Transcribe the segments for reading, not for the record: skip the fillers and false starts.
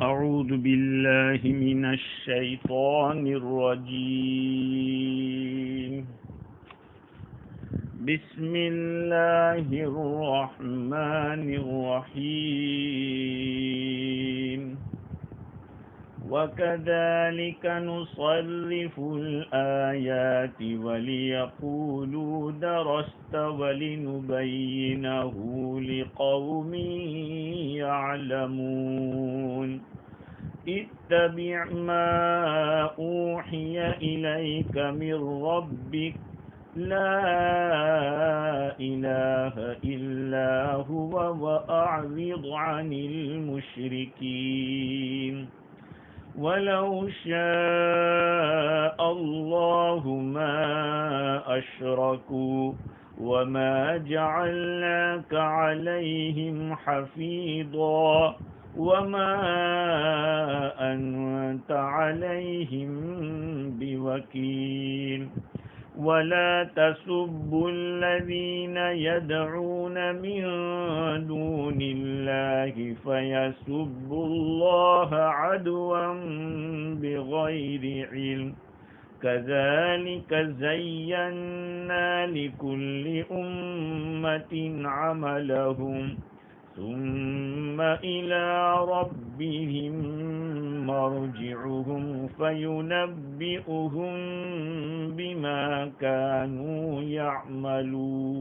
أعوذ بالله من الشيطان الرجيم. بسم الله الرحمن الرحيم. وكذلك نصرف الآيات وليقولوا درست ولنبينه لقوم يعلمون. اتبع ما أوحي إليك من ربك لا إله إلا هو وأعرض عن المشركين. ولو شاء الله ما أشركوا وما جعلناك عليهم حفيظا وما أنت عليهم بوكيل. ولا تسبوا الذين يدعون من دون الله فيسبوا الله عدوا بغير علم. كذلك زينا لكل أمة عملهم ثم إلى ربهم مرجعهم فينبئهم بما كانوا يعملون.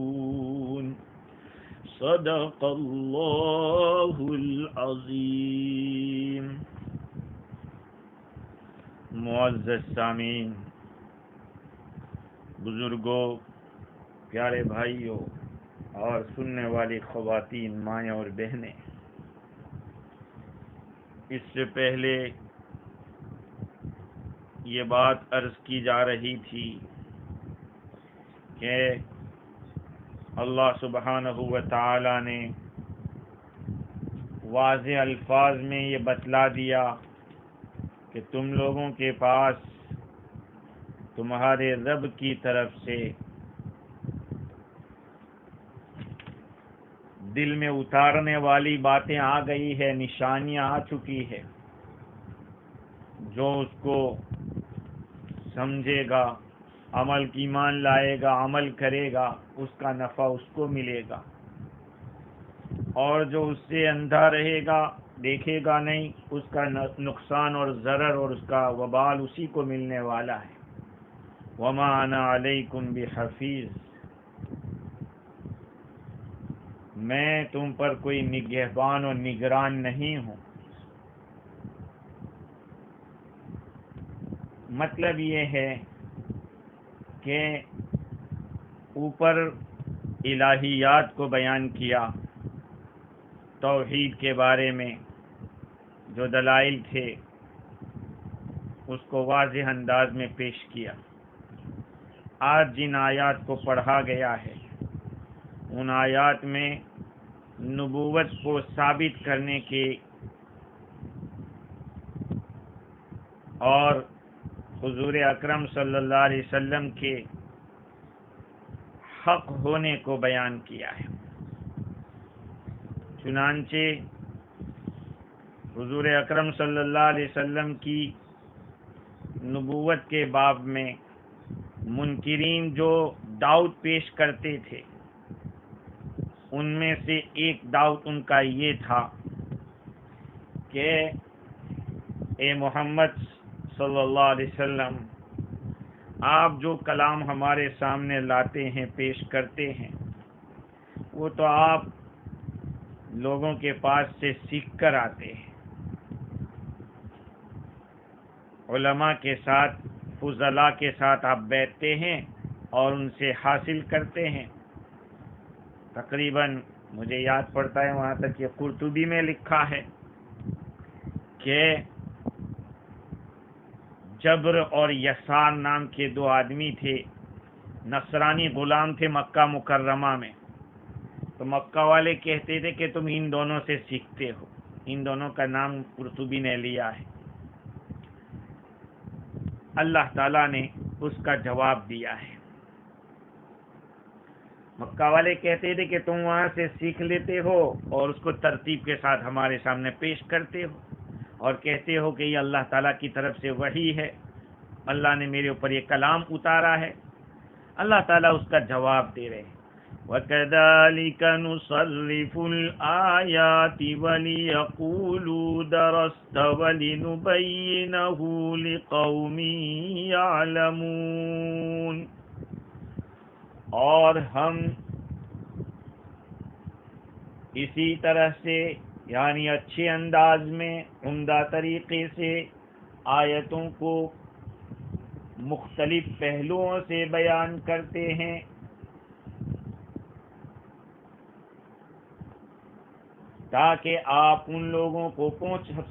صدق اللہ العظیم. معزز سامعین، بزرگوں، پیارے بھائیوں اور سننے والی خواتین، مائیں اور بہنیں، اس سے پہلے یہ بات عرض کی جا رہی تھی کہ اللہ سبحانہ و تعالی نے واضح الفاظ میں یہ بتلا دیا کہ تم لوگوں کے پاس تمہارے رب کی طرف سے دل میں اتارنے والی باتیں آ گئی ہے، نشانیاں آ چکی ہے. جو اس کو سمجھے گا، عمل کی ایمان لائے گا، عمل کرے گا، اس کا نفع اس کو ملے گا، اور جو اس سے اندھا رہے گا، دیکھے گا نہیں، اس کا نقصان اور ضرر اور اس کا وبال اسی کو ملنے والا ہے. وما انا علیکم بحفیظ، میں تم پر کوئی نگہبان اور نگران نہیں ہوں. مطلب یہ ہے کہ اوپر الہیات کو بیان کیا، توحید کے بارے میں جو دلائل تھے اس کو واضح انداز میں پیش کیا. آج جن آیات کو پڑھا گیا ہے ان آیات میں نبوت کو ثابت کرنے کے اور حضور اکرم صلی اللہ علیہ وسلم کے حق ہونے کو بیان کیا ہے. چنانچہ حضور اکرم صلی اللہ علیہ وسلم کی نبوت کے باب میں منکرین جو دعوت پیش کرتے تھے ان میں سے ایک دعوت ان کا یہ تھا کہ اے محمد صلی اللہ علیہ وسلم، آپ جو کلام ہمارے سامنے لاتے ہیں، پیش کرتے ہیں، وہ تو آپ لوگوں کے پاس سے سیکھ کر آتے ہیں، علماء کے ساتھ، فضلاء کے ساتھ آپ بیٹھتے ہیں اور ان سے حاصل کرتے ہیں. تقریباً مجھے یاد پڑتا ہے وہاں تک کہ قرطبی میں لکھا ہے کہ جبر اور یسار نام کے دو آدمی تھے، نصرانی غلام تھے مکہ مکرمہ میں. تو مکہ والے کہتے تھے کہ تم ان دونوں سے سیکھتے ہو. ان دونوں کا نام قرطبی نے لیا ہے. اللہ تعالیٰ نے اس کا جواب دیا ہے. مکہ والے کہتے تھے کہ تم وہاں سے سیکھ لیتے ہو اور اس کو ترتیب کے ساتھ ہمارے سامنے پیش کرتے ہو، اور کہتے ہو کہ یہ اللہ تعالیٰ کی طرف سے وحی ہے، اللہ نے میرے اوپر یہ کلام اتارا ہے۔ اللہ تعالیٰ اس کا جواب دے رہے ہیں، وَكَذَلِكَ نُصَرِّفُ الْآيَاتِ وَلِيَقُولُوا دَرَسْتَ وَلِنُبَيِّنَهُ لِقَوْمٍ يَعْلَمُونَ۔ اور ہم اسی طرح سے یعنی اچھے انداز میں، عمدہ طریقے سے آیتوں کو مختلف پہلوؤں سے بیان کرتے ہیں تاکہ آپ ان لوگوں کو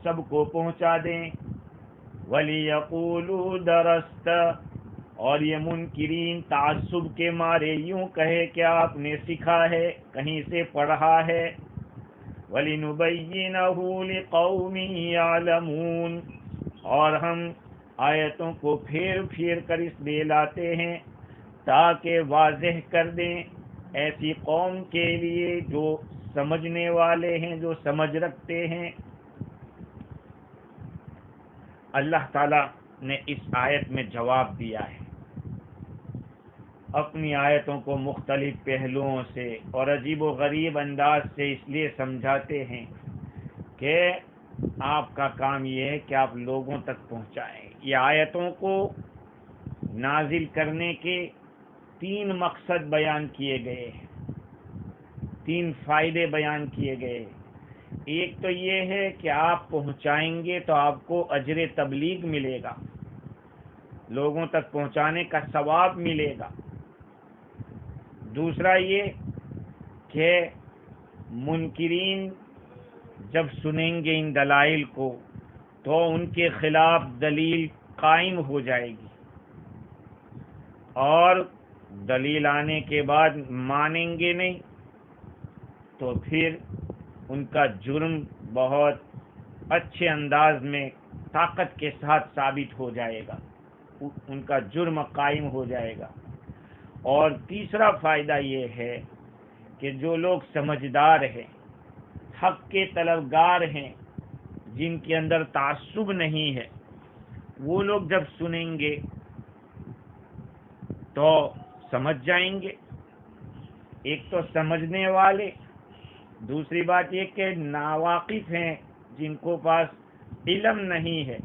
سب کو پہنچا دیں۔ وَلِيَقُولُوا دَرَسْتَ، اور یہ منکرین تعصب کے مارے یوں کہے کہ آپ نے سیکھا ہے، کہیں سے پڑھا ہے۔ وَلِنُبَيِّنَهُ لِقَوْمٍ يَعْلَمُونَ، اور ہم آیتوں کو پھیر پھیر کر اس لیے لاتے ہیں تاکہ واضح کر دیں ایسی قوم کے لیے جو سمجھنے والے ہیں، جو سمجھ رکھتے ہیں۔ اللہ تعالیٰ نے اس آیت میں جواب دیا ہے، اپنی آیتوں کو مختلف پہلوؤں سے اور عجیب و غریب انداز سے اس لیے سمجھاتے ہیں کہ آپ کا کام یہ ہے کہ آپ لوگوں تک پہنچائیں۔ یہ آیتوں کو نازل کرنے کے 3 مقصد بیان کیے گئے ہیں، 3 فائدے بیان کیے گئے ہیں۔ ایک تو یہ ہے کہ آپ پہنچائیں گے تو آپ کو اجر تبلیغ ملے گا، لوگوں تک پہنچانے کا ثواب ملے گا۔ دوسرا یہ کہ منکرین جب سنیں گے ان دلائل کو تو ان کے خلاف دلیل قائم ہو جائے گی، اور دلیل آنے کے بعد مانیں گے نہیں تو پھر ان کا جرم بہت اچھے انداز میں طاقت کے ساتھ ثابت ہو جائے گا، ان کا جرم قائم ہو جائے گا۔ اور تیسرا فائدہ یہ ہے کہ جو لوگ سمجھدار ہیں، حق کے طلبگار ہیں، جن کے اندر تعصب نہیں ہے، وہ لوگ جب سنیں گے تو سمجھ جائیں گے۔ ایک تو سمجھنے والے، دوسری بات یہ کہ ناواقف ہیں، جن کو پاس علم نہیں ہے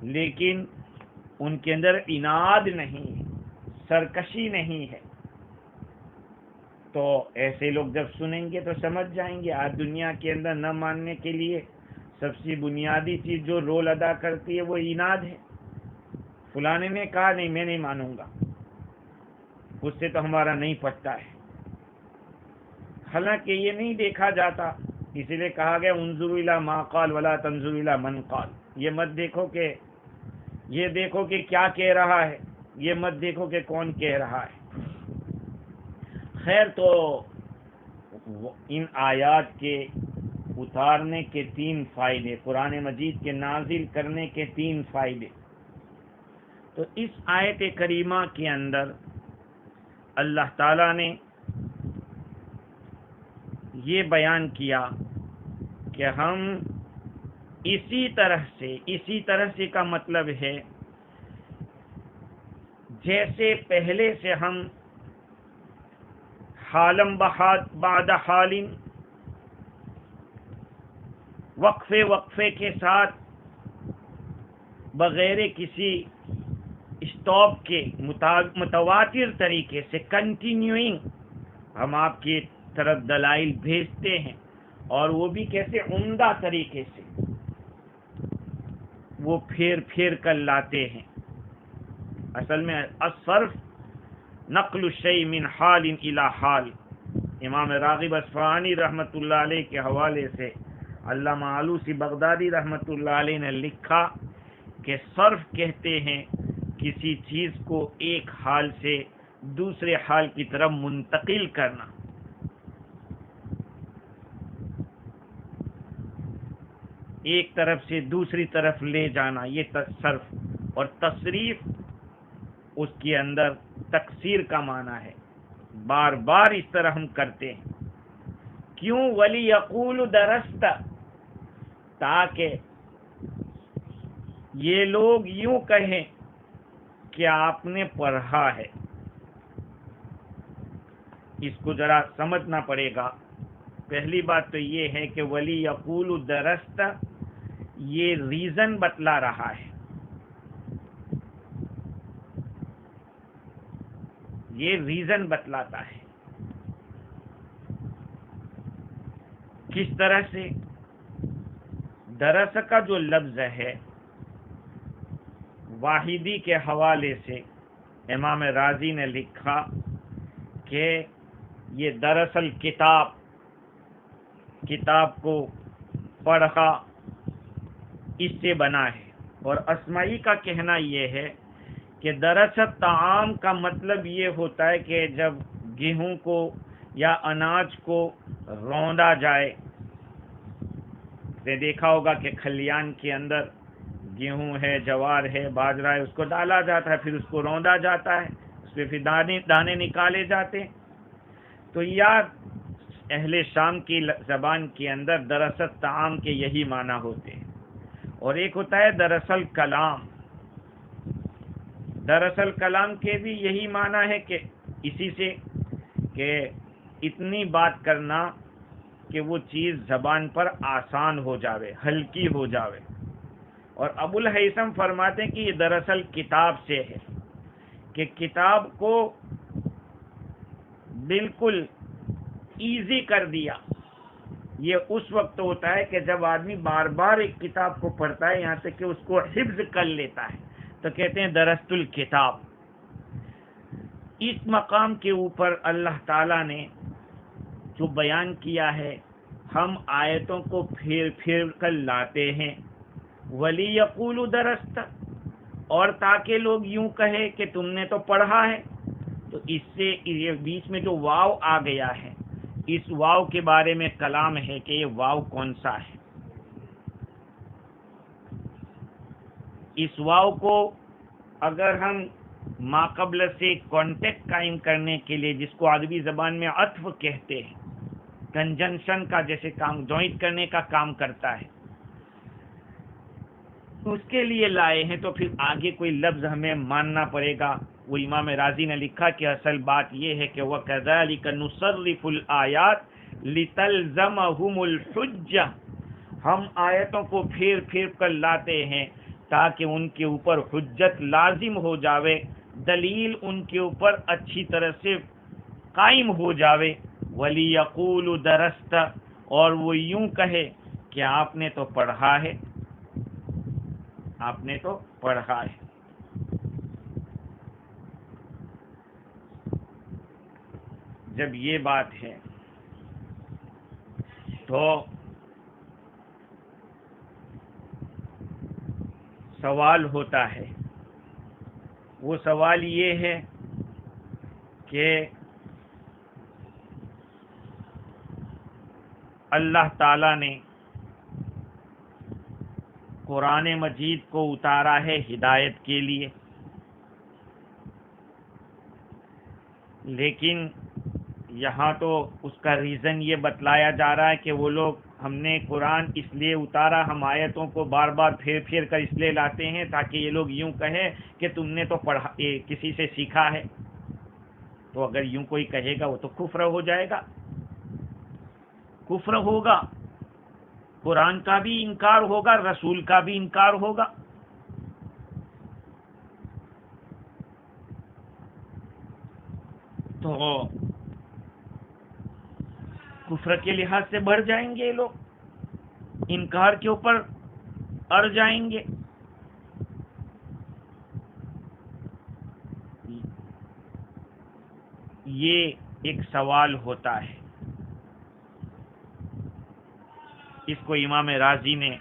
لیکن ان کے اندر عناد نہیں ہے، سرکشی نہیں ہے، تو ایسے لوگ جب سنیں گے تو سمجھ جائیں گے۔ آج دنیا کے اندر نہ ماننے کے لیے سب سے بنیادی چیز جو رول ادا کرتی ہے وہ عناد ہے۔ فلانے نے کہا نہیں، میں نہیں مانوں گا، اس سے تو ہمارا نہیں پٹتا ہے۔ حالانکہ یہ نہیں دیکھا جاتا، اسی لیے کہا گیا انظروا الی ما قال ولا تنظروا الی من قال، یہ مت دیکھو کہ یہ دیکھو کہ کیا کہہ رہا ہے، یہ مت دیکھو کہ کون کہہ رہا ہے۔ خیر، تو ان آیات کے اتارنے کے 3 فائدے، قرآن مجید کے نازل کرنے کے 3 فائدے۔ تو اس آیت کریمہ کے اندر اللہ تعالیٰ نے یہ بیان کیا کہ ہم اسی طرح سے کا مطلب ہے جیسے پہلے سے ہم حالم بعد حال، وقفے کے ساتھ بغیر کسی اسٹاپ کے متواتر طریقے سے کنٹینیوئنگ ہم آپ کی طرف دلائل بھیجتے ہیں، اور وہ بھی کیسے عمدہ طریقے سے وہ پھیر کر لاتے ہیں۔ اصل میں الصرف نقل الشیء من حال الی حال، امام راغب اصفہانی رحمۃ اللہ علیہ کے حوالے سے علامہ آلوسی بغدادی رحمۃ اللہ علیہ نے لکھا کہ صرف کہتے ہیں کسی چیز کو ایک حال سے دوسرے حال کی طرف منتقل کرنا۔ ایک طرف سے دوسری طرف لے جانا، یہ صرف، اور تصریف اس کے اندر تکثیر کا معنی ہے، بار بار اس طرح ہم کرتے ہیں۔ کیوں؟ وَلِيَقُولُ دَرَسْتَ، تاکہ یہ لوگ یوں کہیں کہ آپ نے پڑھا ہے. اس کو ذرا سمجھنا پڑے گا. پہلی بات تو یہ ہے کہ ولی یقول درست یہ ریزن بتلا رہا ہے. یہ ریزن بتلاتا ہے. کس طرح سے؟ درس کا جو لفظ ہے واحدی کے حوالے سے امام رازی نے لکھا کہ یہ دراصل کتاب کو پڑھا اس سے بنا ہے. اور اسمعی کا کہنا یہ ہے کہ دراصل طعام کا مطلب یہ ہوتا ہے کہ جب گیہوں کو یا اناج کو روندا جائے. نے دیکھا ہوگا کہ کھلیان کے اندر گیہوں ہے، جوار ہے، باجرہ ہے، اس کو ڈالا جاتا ہے، پھر اس کو روندا جاتا ہے، اس پہ پھر دانے نکالے جاتے ہیں. تو یا اہل شام کی زبان کے اندر دراصل طعام کے یہی معنی ہوتے ہیں. اور ایک ہوتا ہے دراصل کلام. دراصل کلام کے بھی یہی معنی ہے کہ اسی سے کہ اتنی بات کرنا کہ وہ چیز زبان پر آسان ہو جاوے، ہلکی ہو جاوے. اور ابو الہیثم فرماتے ہیں کہ یہ دراصل کتاب سے ہے کہ کتاب کو بالکل ایزی کر دیا. یہ اس وقت ہوتا ہے کہ جب آدمی بار بار ایک کتاب کو پڑھتا ہے یہاں تک کہ اس کو حفظ کر لیتا ہے تو کہتے ہیں درست الکتاب. اس مقام کے اوپر اللہ تعالیٰ نے جو بیان کیا ہے ہم آیتوں کو پھر پھر کر لاتے ہیں. ولی یقول درست، اور تاکہ لوگ یوں کہے کہ تم نے تو پڑھا ہے. تو اس سے یہ بیچ میں جو واو آ گیا ہے اس واو کے بارے میں کلام ہے کہ یہ واو کون سا ہے. اس واو کو اگر ہم ماقبل سے کانٹیکٹ قائم کرنے کے لیے، جس کو عربی زبان میں عطف کہتے ہیں، کنجنکشن کا جیسے کام، جوائنٹ کرنے کا کام کرتا ہے، اس کے لیے لائے ہیں تو پھر آگے کوئی لفظ ہمیں ماننا پڑے گا. وہ امام رازی نے لکھا کہ اصل بات یہ ہے کہ وَكَذَلِكَ نُصَرِّفُ الْآيَاتِ لِتَلْزَمَهُمُ الْحُجَّةِ، ہم آیتوں کو پھر پھر کر لاتے ہیں تاکہ ان کے اوپر حجت لازم ہو جاوے، دلیل ان کے اوپر اچھی طرح سے قائم ہو جاوے. وَلِيَقُولُ دَرَسْتَ، اور وہ یوں کہے کہ آپ نے تو پڑھا ہے، آپ نے تو پڑھا ہے. جب یہ بات ہے تو سوال ہوتا ہے. وہ سوال یہ ہے کہ اللہ تعالی نے قرآن مجید کو اتارا ہے ہدایت کے لیے، لیکن یہاں تو اس کا ریزن یہ بتلایا جا رہا ہے کہ وہ لوگ، ہم نے قرآن اس لیے اتارا، ہم آیتوں کو بار بار پھیر پھیر کر اس لیے لاتے ہیں تاکہ یہ لوگ یوں کہیں کہ تم نے تو پڑھا، کسی سے سیکھا ہے. تو اگر یوں کوئی کہے گا وہ تو کفر ہو جائے گا، کفر ہوگا. قرآن کا بھی انکار ہوگا، رسول کا بھی انکار ہوگا. تو کفر کے لحاظ سے بڑھ جائیں گے لوگ، انکار کے اوپر اڑ جائیں گے. یہ ایک سوال ہوتا ہے. اس کو امام رازی نے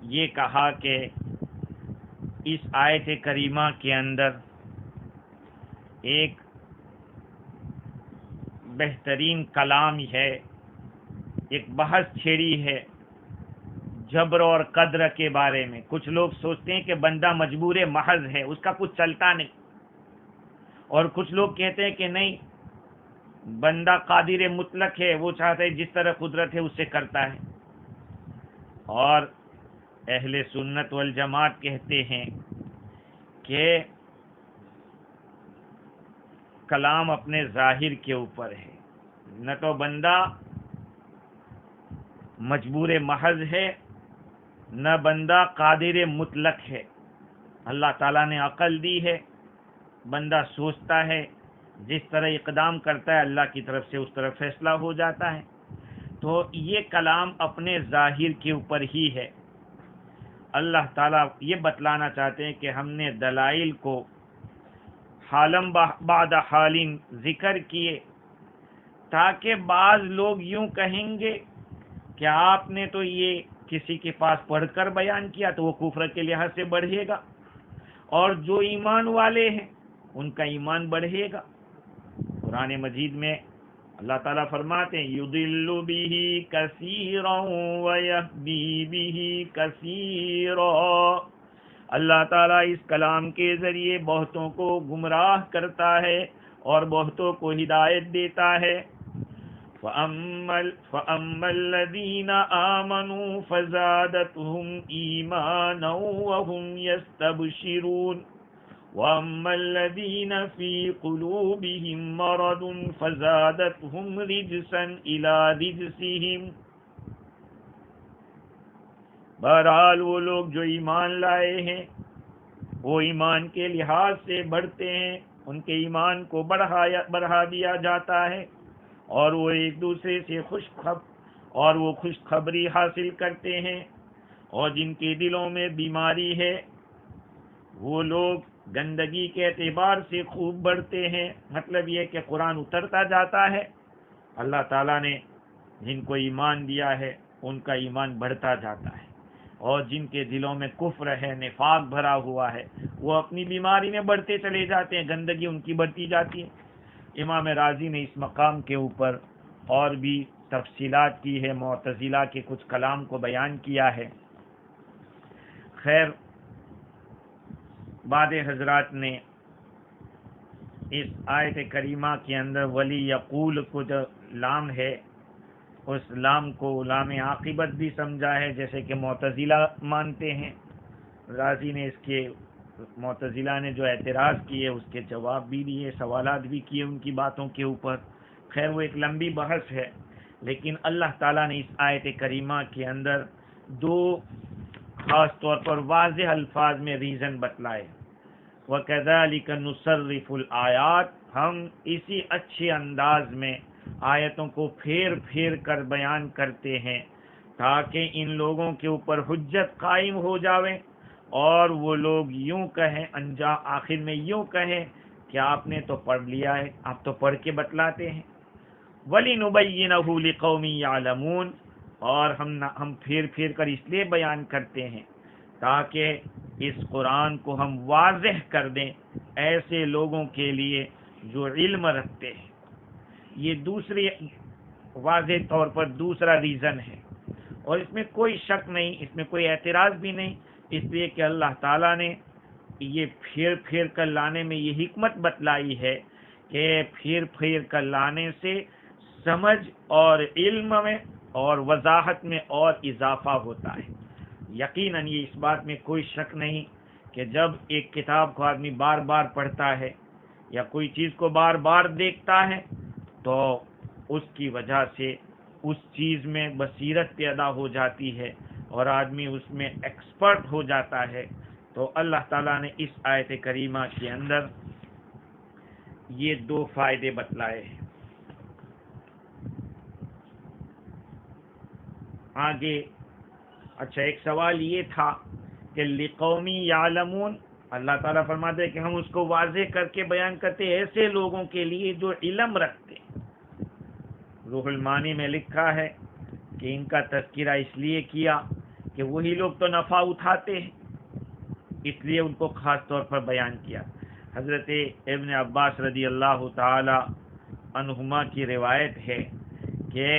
یہ کہا کہ اس آیت کریمہ کے اندر ایک بہترین کلام ہے، ایک بحث چھیڑی ہے جبر اور قدر کے بارے میں. کچھ لوگ سوچتے ہیں کہ بندہ مجبور محض ہے، اس کا کچھ چلتا نہیں، اور کچھ لوگ کہتے ہیں کہ نہیں، بندہ قادر مطلق ہے، وہ چاہتا ہے جس طرح قدرت ہے اس سے کرتا ہے. اور اہل سنت والجماعت کہتے ہیں کہ کلام اپنے ظاہر کے اوپر ہے، نہ تو بندہ مجبور محض ہے، نہ بندہ قادر مطلق ہے۔ اللہ تعالیٰ نے عقل دی ہے، بندہ سوچتا ہے، جس طرح اقدام کرتا ہے اللہ کی طرف سے اس طرح فیصلہ ہو جاتا ہے۔ تو یہ کلام اپنے ظاہر کے اوپر ہی ہے۔ اللہ تعالیٰ یہ بتلانا چاہتے ہیں کہ ہم نے دلائل کو حالم بعد حالم ذکر کیے، تاکہ بعض لوگ یوں کہیں گے کہ آپ نے تو یہ کسی کے پاس پڑھ کر بیان کیا تو وہ کفر کے لحاظ سے بڑھے گا، اور جو ایمان والے ہیں ان کا ایمان بڑھے گا۔ قرآن مجید میں اللہ تعالیٰ فرماتے ہیں یضل بہ کثیرا ویہدی بہ کثیرا، اللہ تعالیٰ اس کلام کے ذریعے بہتوں کو گمراہ کرتا ہے اور بہتوں کو ہدایت دیتا ہے۔ فَأَمَّا الَّذِينَ آمَنُوا فَزَادَتْهُمْ إِيمَانًا وَهُمْ يَسْتَبْشِرُونَ وَأَمَّا الَّذِينَ فِي قُلُوبِهِم مَّرَضٌ فَزَادَتْهُمْ رِجْسًا إِلَى رِجْسِهِمْ، بہرحال وہ لوگ جو ایمان لائے ہیں وہ ایمان کے لحاظ سے بڑھتے ہیں، ان کے ایمان کو بڑھا دیا جاتا ہے، اور وہ ایک دوسرے سے خوشخبری حاصل کرتے ہیں۔ اور جن کے دلوں میں بیماری ہے وہ لوگ گندگی کے اعتبار سے خوب بڑھتے ہیں۔ مطلب یہ کہ قرآن اترتا جاتا ہے، اللہ تعالیٰ نے جن کو ایمان دیا ہے ان کا ایمان بڑھتا جاتا ہے، اور جن کے دلوں میں کفر ہے، نفاق بھرا ہوا ہے، وہ اپنی بیماری میں بڑھتے چلے جاتے ہیں، گندگی ان کی بڑھتی جاتی ہے۔ امام رازی نے اس مقام کے اوپر اور بھی تفصیلات کی ہے، معتزلہ کے کچھ کلام کو بیان کیا ہے۔ خیر، بعض حضرات نے اس آیت کریمہ کے اندر ولی یقول کو جو لام ہے اس لام کو لام عاقبت بھی سمجھا ہے، جیسے کہ معتزلہ مانتے ہیں۔ رازی نے اس کے معتزلہ نے جو اعتراض کیے اس کے جواب بھی دیے، سوالات بھی کیے ان کی باتوں کے اوپر۔ خیر وہ ایک لمبی بحث ہے، لیکن اللہ تعالیٰ نے اس آیت کریمہ کے اندر دو خاص طور پر واضح الفاظ میں ریزن بتلائے۔ وَكَذَلِكَ نُصَرِّفُ الْآيَاتِ، ہم اسی اچھے انداز میں آیتوں کو پھیر پھیر کر بیان کرتے ہیں تاکہ ان لوگوں کے اوپر حجت قائم ہو جاوے، اور وہ لوگ یوں کہیں، آخر میں یوں کہیں کہ آپ نے تو پڑھ لیا ہے، آپ تو پڑھ کے بتلاتے ہیں۔ وَلِنُبَيِّنَهُ لِقَوْمٍ يَعْلَمُونَ، اور ہم پھیر پھیر کر اس لیے بیان کرتے ہیں تاکہ اس قرآن کو ہم واضح کر دیں ایسے لوگوں کے لیے جو علم رکھتے ہیں۔ یہ دوسری واضح طور پر دوسرا ریزن ہے، اور اس میں کوئی شک نہیں، اس میں کوئی اعتراض بھی نہیں، اس لیے کہ اللہ تعالیٰ نے یہ پھیر پھیر کر لانے میں یہ حکمت بتلائی ہے کہ پھیر پھیر کر لانے سے سمجھ اور علم میں اور وضاحت میں اور اضافہ ہوتا ہے۔ یقیناً یہ اس بات میں کوئی شک نہیں کہ جب ایک کتاب کو آدمی بار بار پڑھتا ہے یا کوئی چیز کو بار بار دیکھتا ہے تو اس کی وجہ سے اس چیز میں بصیرت پیدا ہو جاتی ہے اور آدمی اس میں ایکسپرٹ ہو جاتا ہے۔ تو اللہ تعالیٰ نے اس آیت کریمہ کے اندر یہ دو فائدے بتلائے ہیں۔ آگے اچھا ایک سوال یہ تھا کہ لقومی یعلمون، اللہ تعالیٰ فرماتے ہیں کہ ہم اس کو واضح کر کے بیان کرتے ہیں ایسے لوگوں کے لیے جو علم رکھتے ہیں۔ روح المعانی میں لکھا ہے کہ ان کا تذکرہ اس لیے کیا کہ وہی لوگ تو نفع اٹھاتے ہیں، اس لیے ان کو خاص طور پر بیان کیا۔ حضرت ابن عباس رضی اللہ تعالی عنہما کی روایت ہے کہ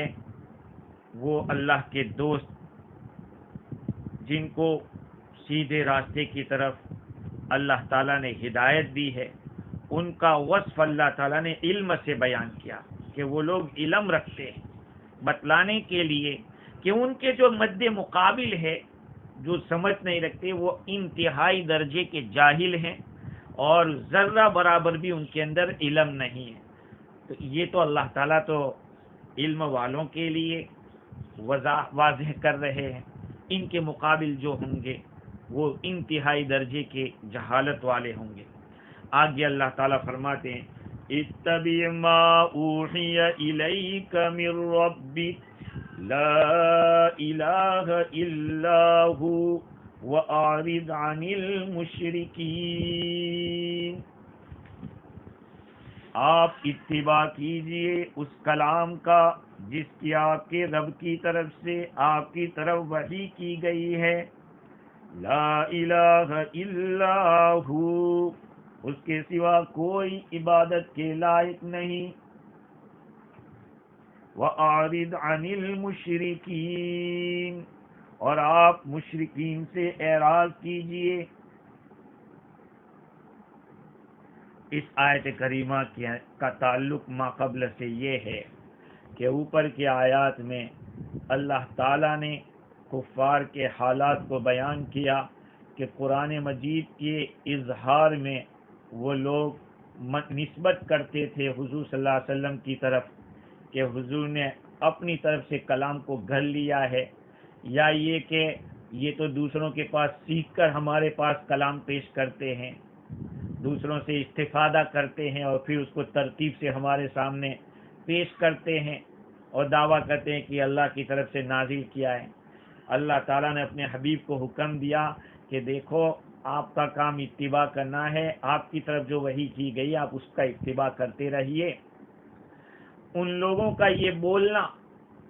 وہ اللہ کے دوست جن کو سیدھے راستے کی طرف اللہ تعالیٰ نے ہدایت دی ہے، ان کا وصف اللہ تعالیٰ نے علم سے بیان کیا کہ وہ لوگ علم رکھتے ہیں، بتلانے کے لیے کہ ان کے جو مد مقابل ہے جو سمجھ نہیں رکھتے وہ انتہائی درجے کے جاہل ہیں اور ذرہ برابر بھی ان کے اندر علم نہیں ہے. تو یہ تو اللہ تعالیٰ تو علم والوں کے لیے واضح کر رہے ہیں. ان کے مقابل جو ہوں گے وہ انتہائی درجے کے جہالت والے ہوں گے. آگے اللہ تعالیٰ فرماتے ہیں اتبع ما اوحی الیک من ربک لا الہ الا ہو واعرض عن المشرکین. آپ اتباع کیجئے اس کلام کا جس کی آپ کے رب کی طرف سے آپ کی طرف وحی کی گئی ہے. لا الہ الا ہو، اس کے سوا کوئی عبادت کے لائق نہیں. وَأَعْرِضْ عَنِ الْمُشْرِكِينَ، اور آپ مشرکین سے اعراض کیجئے. اس آیت کریمہ کا تعلق ما قبل سے یہ ہے کہ اوپر کی آیات میں اللہ تعالیٰ نے کفار کے حالات کو بیان کیا کہ قرآن مجید کے اظہار میں وہ لوگ نسبت کرتے تھے حضور صلی اللہ علیہ وسلم کی طرف کہ حضور نے اپنی طرف سے کلام کو گھر لیا ہے، یا یہ کہ یہ تو دوسروں کے پاس سیکھ کر ہمارے پاس کلام پیش کرتے ہیں، دوسروں سے استفادہ کرتے ہیں اور پھر اس کو ترتیب سے ہمارے سامنے پیش کرتے ہیں اور دعویٰ کرتے ہیں کہ اللہ کی طرف سے نازل کیا ہے. اللہ تعالیٰ نے اپنے حبیب کو حکم دیا کہ دیکھو آپ کا کام اتباع کرنا ہے، آپ کی طرف جو وحی کی گئی آپ اس کا اتباع کرتے رہیے. ان لوگوں کا یہ بولنا،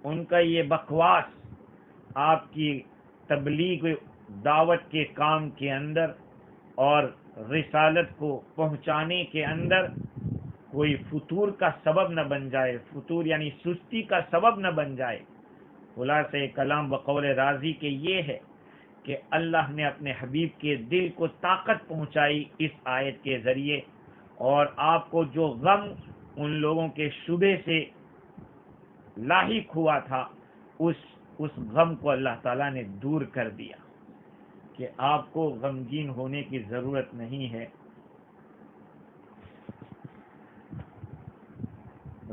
ان کا یہ بکواس آپ کی تبلیغ دعوت کے کام کے اندر اور رسالت کو پہنچانے کے اندر کوئی فتور کا سبب نہ بن جائے، فتور یعنی سستی کا سبب نہ بن جائے. خلاصہ کلام بقول راضی کے یہ ہے کہ اللہ نے اپنے حبیب کے دل کو طاقت پہنچائی اس آیت کے ذریعے، اور آپ کو جو غم ان لوگوں کے شبہ سے لاحق ہوا تھا اس غم کو اللہ تعالیٰ نے دور کر دیا کہ آپ کو غمگین ہونے کی ضرورت نہیں ہے.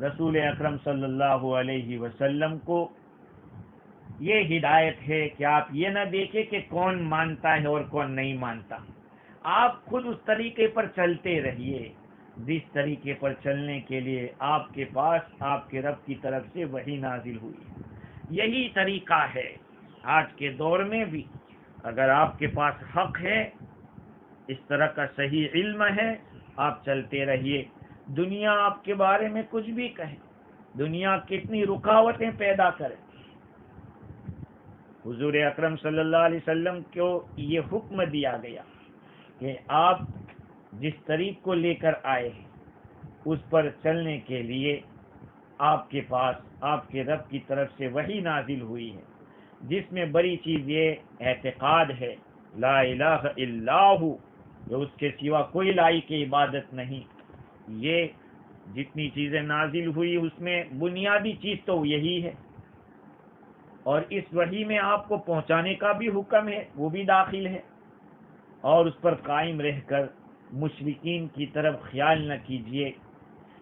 رسول اکرم صلی اللہ علیہ وسلم کو یہ ہدایت ہے کہ آپ یہ نہ دیکھیں کہ کون مانتا ہے اور کون نہیں مانتا، آپ خود اس طریقے پر چلتے رہیے جس طریقے پر چلنے کے لیے آپ کے پاس آپ کے رب کی طرف سے وحی نازل ہوئی. یہی طریقہ ہے آج کے دور میں بھی. اگر آپ کے پاس حق ہے، اس طرح کا صحیح علم ہے، آپ چلتے رہیے. دنیا آپ کے بارے میں کچھ بھی کہے، دنیا کتنی رکاوٹیں پیدا کرے، حضور اکرم صلی اللہ علیہ وسلم کو یہ حکم دیا گیا کہ آپ جس طریق کو لے کر آئے ہیں اس پر چلنے کے لیے آپ کے پاس آپ کے رب کی طرف سے وحی نازل ہوئی ہے، جس میں بڑی چیز یہ اعتقاد ہے لا الہ الا ہو، جو اس کے سوا کوئی لائق عبادت نہیں. یہ جتنی چیزیں نازل ہوئی اس میں بنیادی چیز تو یہی ہے، اور اس وحی میں آپ کو پہنچانے کا بھی حکم ہے، وہ بھی داخل ہے. اور اس پر قائم رہ کر مشرکین کی طرف خیال نہ کیجئے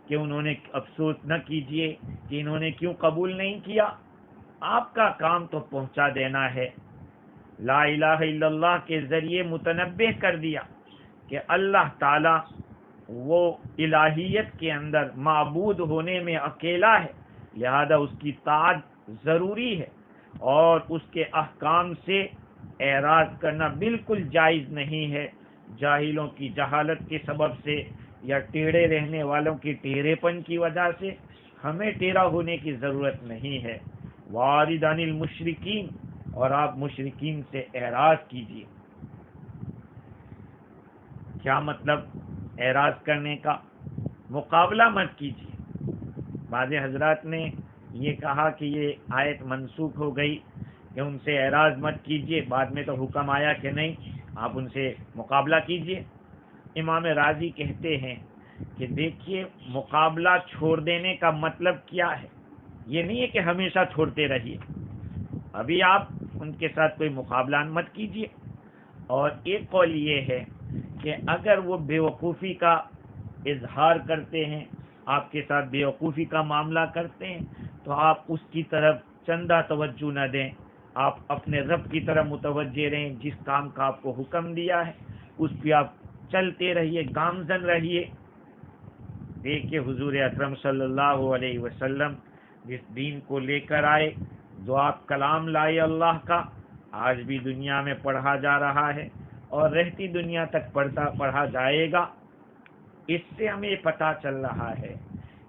کہ انہوں نے افسوس نہ کیجئے کہ انہوں نے کیوں قبول نہیں کیا. آپ کا کام تو پہنچا دینا ہے. لا الہ الا اللہ کے ذریعے متنبہ کر دیا کہ اللہ تعالی وہ الہیت کے اندر معبود ہونے میں اکیلا ہے، لہذا اس کی طاعت ضروری ہے، اور اس کے احکام سے اعراض کرنا بالکل جائز نہیں ہے. جاہلوں کی جہالت کے سبب سے یا ٹیڑھے رہنے والوں کی ٹیڑھے پن کی وجہ سے ہمیں ٹیڑھا ہونے کی ضرورت نہیں ہے. وَأَعْرِضْ عَنِ الْمُشْرِكِينَ، اور آپ مشرکین سے اعراض کیجیے. کیا مطلب اعراض کرنے کا؟ مقابلہ مت کیجیے. بعض حضرات نے یہ کہا کہ یہ آیت منسوخ ہو گئی کہ ان سے اعراض مت کیجیے، بعد میں تو حکم آیا کہ نہیں آپ ان سے مقابلہ کیجیے. امام راضی کہتے ہیں کہ دیکھیے مقابلہ چھوڑ دینے کا مطلب کیا ہے؟ یہ نہیں ہے کہ ہمیشہ چھوڑتے رہیے. ابھی آپ ان کے ساتھ کوئی مقابلہ مت کیجیے۔ اور ایک قول یہ ہے کہ اگر وہ بیوقوفی کا اظہار کرتے ہیں، آپ کے ساتھ بیوقوفی کا معاملہ کرتے ہیں، تو آپ اس کی طرف چندہ توجہ نہ دیں، آپ اپنے رب کی طرف متوجہ رہیں، جس کام کا آپ کو حکم دیا ہے اس پہ آپ چلتے رہیے، گامزن رہیے۔ دیکھیے حضور اکرم صلی اللہ علیہ وسلم جس دین کو لے کر آئے، جو آپ کلام لائے اللہ کا، آج بھی دنیا میں پڑھا جا رہا ہے اور رہتی دنیا تک پڑھا جائے گا۔ اس سے ہمیں پتہ چل رہا ہے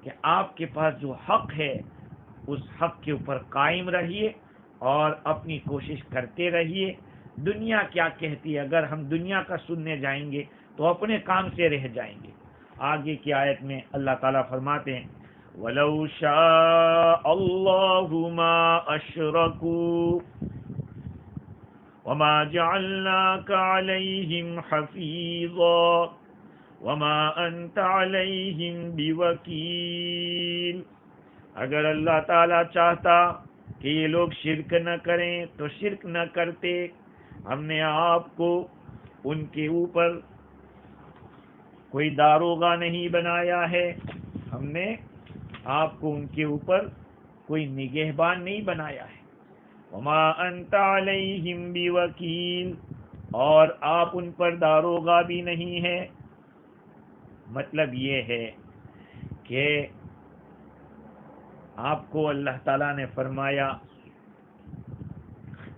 کہ آپ کے پاس جو حق ہے اس حق کے اوپر قائم رہیے اور اپنی کوشش کرتے رہیے۔ دنیا کیا کہتی ہے، اگر ہم دنیا کا سننے جائیں گے تو اپنے کام سے رہ جائیں گے۔ آگے کی آیت میں اللہ تعالیٰ فرماتے ہیں وَلَوْ شَاءَ اللَّهُ مَا أَشْرَكُوا وَمَا جَعَلْنَاكَ عَلَيْهِمْ حَفِيظًا وَمَا أَنْتَ عَلَيْهِمْ بِوَكِيلٍ۔ اگر اللہ تعالیٰ چاہتا کہ یہ لوگ شرک نہ کریں تو شرک نہ کرتے، ہم نے آپ کو ان کے اوپر کوئی داروغہ نہیں بنایا ہے، ہم نے آپ کو ان کے اوپر کوئی نگہبان نہیں بنایا ہے۔ وما انت علیہم بوکیل، اور آپ ان پر داروغہ بھی نہیں ہے۔ مطلب یہ ہے کہ آپ کو اللہ تعالیٰ نے فرمایا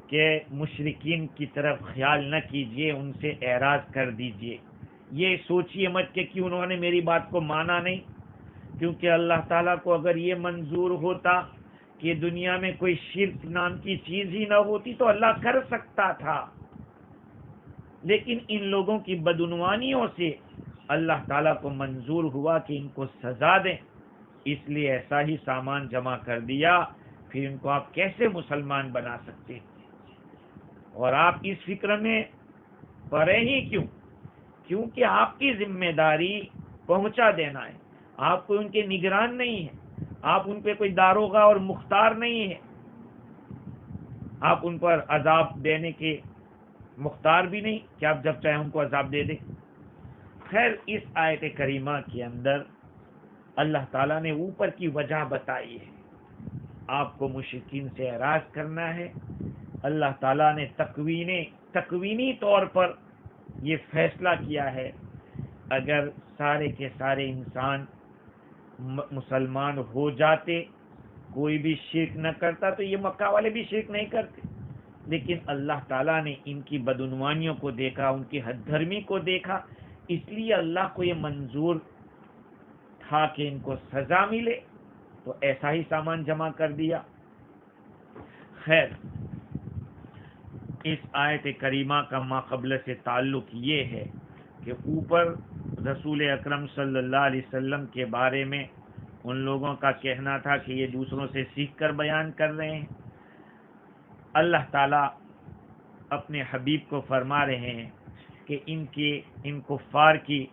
کہ مشرکین کی طرف خیال نہ کیجیے، ان سے اعراض کر دیجیے۔ یہ سوچیے مت کہ انہوں نے میری بات کو مانا نہیں، کیونکہ اللہ تعالیٰ کو اگر یہ منظور ہوتا کہ دنیا میں کوئی شرک نام کی چیز ہی نہ ہوتی تو اللہ کر سکتا تھا، لیکن ان لوگوں کی بدعنوانیوں سے اللہ تعالیٰ کو منظور ہوا کہ ان کو سزا دیں، اس لیے ایسا ہی سامان جمع کر دیا۔ پھر ان کو آپ کیسے مسلمان بنا سکتے ہیں؟ اور آپ اس فکر میں پڑے ہی کیوں؟ کیونکہ آپ کی ذمہ داری پہنچا دینا ہے، آپ کو ان کے نگران نہیں ہیں، آپ ان پہ کوئی داروغہ اور مختار نہیں ہیں، آپ ان پر عذاب دینے کے مختار بھی نہیں کہ آپ جب چاہیں ان کو عذاب دے دیں۔ خیر، اس آیت کریمہ کے اندر اللہ تعالیٰ نے اوپر کی وجہ بتائی ہے، آپ کو مشرکین سے اعراض کرنا ہے۔ اللہ تعالیٰ نے تکوینی طور پر یہ فیصلہ کیا ہے، اگر سارے کے سارے انسان مسلمان ہو جاتے، کوئی بھی شرک نہ کرتا، تو یہ مکہ والے بھی شرک نہیں کرتے، لیکن اللہ تعالیٰ نے ان کی بدعنوانیوں کو دیکھا، ان کی حد دھرمی کو دیکھا، اس لیے اللہ کو یہ منظور تھا کہ ان کو سزا ملے، تو ایسا ہی سامان جمع کر دیا۔ خیر، اس آیت کریمہ کا ماقبل سے تعلق یہ ہے کہ اوپر رسول اکرم صلی اللہ علیہ وسلم کے بارے میں ان لوگوں کا کہنا تھا کہ یہ دوسروں سے سیکھ کر بیان کر رہے ہیں۔ اللہ تعالیٰ اپنے حبیب کو فرما رہے ہیں کہ ان کفار کی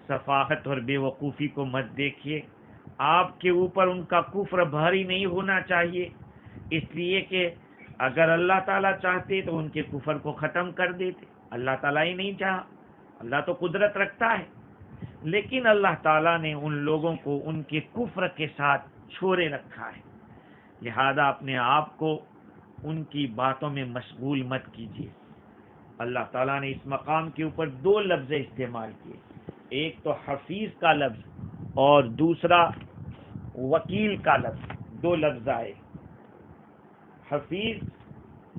سفاہت اور بے وقوفی کو مت دیکھیے، آپ کے اوپر ان کا کفر بھاری نہیں ہونا چاہیے، اس لیے کہ اگر اللہ تعالیٰ چاہتے تو ان کے کفر کو ختم کر دیتے، اللہ تعالیٰ ہی نہیں چاہا، اللہ تو قدرت رکھتا ہے، لیکن اللہ تعالیٰ نے ان لوگوں کو ان کے کفر کے ساتھ چھوڑے رکھا ہے، لہذا اپنے آپ کو ان کی باتوں میں مشغول مت کیجیے۔ اللہ تعالیٰ نے اس مقام کے اوپر دو لفظ استعمال کیے، ایک تو حفیظ کا لفظ اور دوسرا وکیل کا لفظ، دو لفظ آئے۔ حفیظ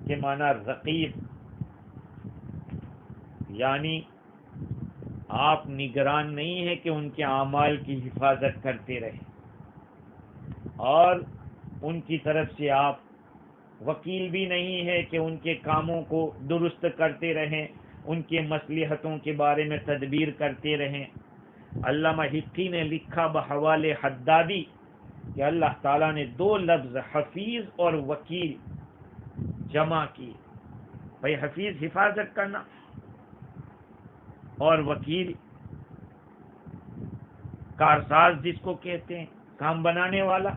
کے معنی رقیب، یعنی آپ نگران نہیں ہیں کہ ان کے اعمال کی حفاظت کرتے رہیں، اور ان کی طرف سے آپ وکیل بھی نہیں ہے کہ ان کے کاموں کو درست کرتے رہیں، ان کے مصلحتوں کے بارے میں تدبیر کرتے رہیں۔ علامہ حقی نے لکھا بحوالِ حدادی کہ اللہ تعالیٰ نے دو لفظ حفیظ اور وکیل جمع کی۔ بھائی حفیظ حفاظت کرنا اور وکیل کارساز جس کو کہتے ہیں، کام بنانے والا۔